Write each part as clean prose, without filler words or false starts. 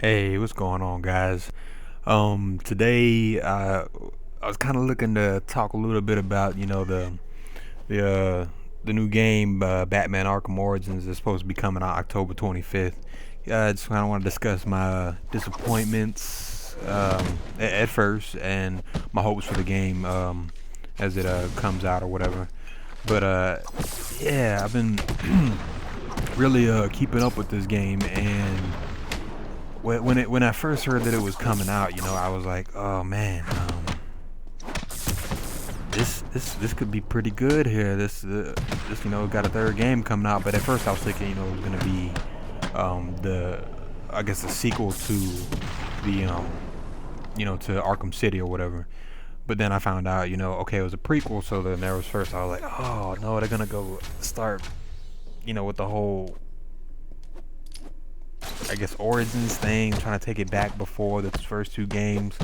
Hey, what's going on, guys? Today I was kind of looking to talk a little bit about the uh, the new game Batman Arkham Origins is supposed to be coming out October 25th. I just kind of want to discuss my disappointments at first and my hopes for the game as it comes out or whatever. But yeah, I've been really keeping up with this game and when I first heard that it was coming out, I was like, oh man, this could be pretty good here. This got a third game coming out, but at first I was thinking it was gonna be the I guess the sequel to the to Arkham City or whatever. But then I found out, okay, it was a prequel. So then there was first I was like, oh no, they're gonna go start, with the whole I guess Origins thing, trying to take it back before the first two games.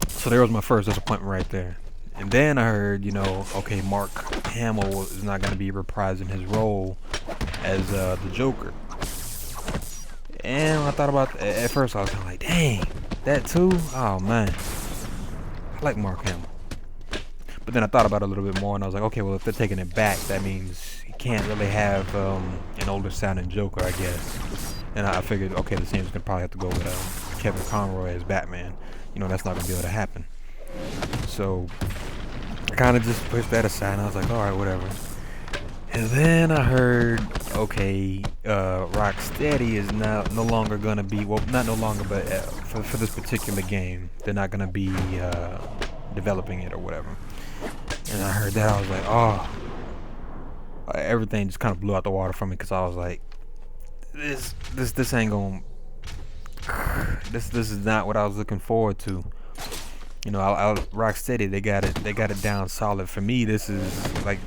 So there was my first disappointment right there. And then I heard, okay, Mark Hamill is not going to be reprising his role as the Joker. And when I thought about at first, I was kind of like, dang, that too? Oh man, I like Mark Hamill. But then I thought about it a little bit more, and I was like, okay, well, if they're taking it back, that means you can't really have an older sounding Joker, I guess. And I figured, okay, the team's gonna probably have to go with Kevin Conroy as Batman. That's not gonna be able to happen. So I kind of just pushed that aside, and I was like, all right, whatever. And then I heard, okay, Rocksteady is now no longer gonna be, well, not no longer, but for this particular game, they're not gonna be developing it or whatever. And I heard that, I was like, oh, everything just kind of blew out the water from me because I was like, this ain't gonna, this is not what I was looking forward to. Rocksteady, they got it down solid. For me, this is like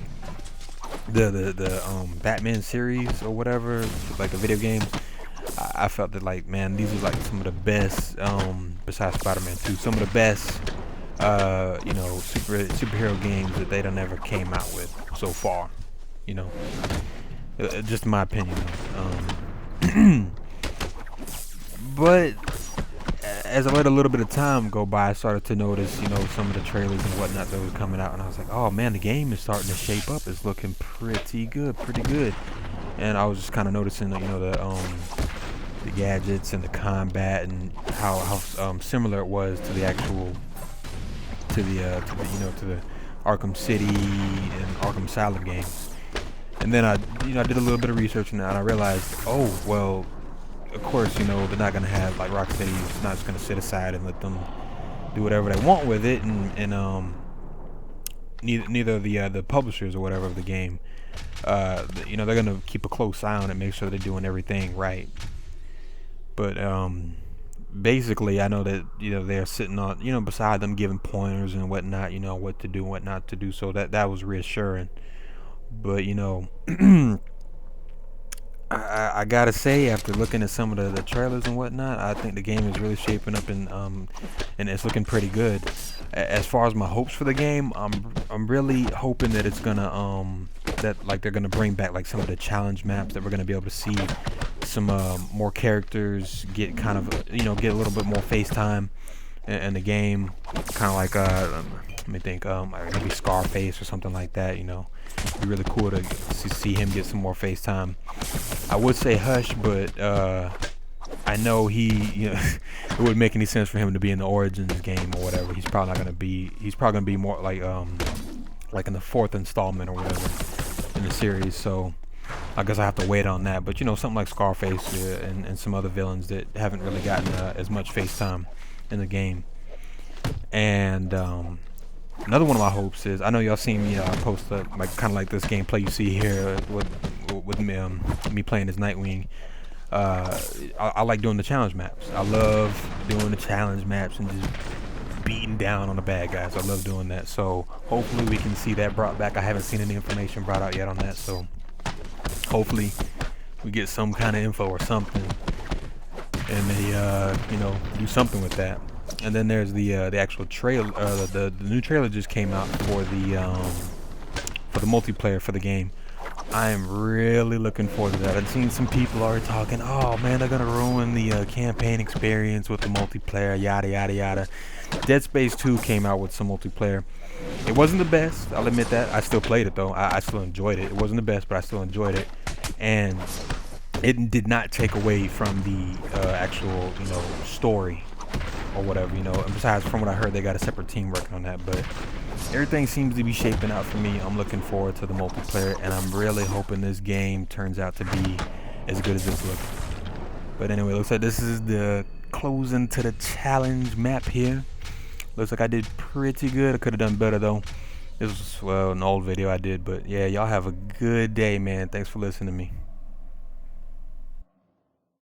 the Batman series or whatever, like the video games. I felt that, like, man, these are like some of the best, besides Spider-Man 2, some of the best superhero games that they done ever came out with so far. Just in my opinion. But as I let a little bit of time go by, I started to notice, some of the trailers and whatnot that was coming out, and I was like, oh man, the game is starting to shape up. It's looking pretty good. And I was just kind of noticing, the gadgets and the combat and how similar it was to the actual to the Arkham City and Arkham Asylum games. And then I did a little bit of research and I realized, oh well, of course, they're not gonna have, like, Rocksteady's not just gonna sit aside and let them do whatever they want with it, and neither the publishers or whatever of the game, they're gonna keep a close eye on it, make sure they're doing everything right. But basically, I know that they're sitting on beside them, giving pointers and whatnot, what to do, what not to do. So that was reassuring. But I gotta say, after looking at some of the trailers and whatnot, I think the game is really shaping up and it's looking pretty good. As far as my hopes for the game, I'm really hoping that it's gonna that, like, they're gonna bring back, like, some of the challenge maps, that we're gonna be able to see some more characters get kind of get a little bit more face time in the game, kind of like let me think, maybe Scarface or something like that. It'd be really cool to see him get some more face time. I would say Hush, but I know it wouldn't make any sense for him to be in the Origins game or whatever. He's probably not gonna be. He's probably gonna be more like in the fourth installment or whatever in the series. So I guess I have to wait on that. But something like Scarface and some other villains that haven't really gotten as much face time in the game. And another one of my hopes is, I know y'all seen me post like kind of like this gameplay you see here with me playing as Nightwing. I like doing the challenge maps. I love doing the challenge maps and just beating down on the bad guys. I love doing that. So hopefully we can see that brought back. I haven't seen any information brought out yet on that. So hopefully we get some kind of info or something, and they do something with that. And then there's the actual trailer. The new trailer just came out for the multiplayer for the game. I am really looking forward to that. I've seen some people already talking, oh man, they're gonna ruin the campaign experience with the multiplayer, yada yada yada. Dead Space 2 came out with some multiplayer. It wasn't the best, I'll admit that. I still played it though. I still enjoyed it. It wasn't the best, but I still enjoyed it. And it did not take away from the actual, story or whatever, And besides, from what I heard, they got a separate team working on that. But everything seems to be shaping out for me. I'm looking forward to the multiplayer, and I'm really hoping this game turns out to be as good as it's looking. But anyway, looks like this is the closing to the challenge map here. Looks like I did pretty good. I could have done better though. This was, well, an old video I did, but yeah, y'all have a good day, man. Thanks for listening to me.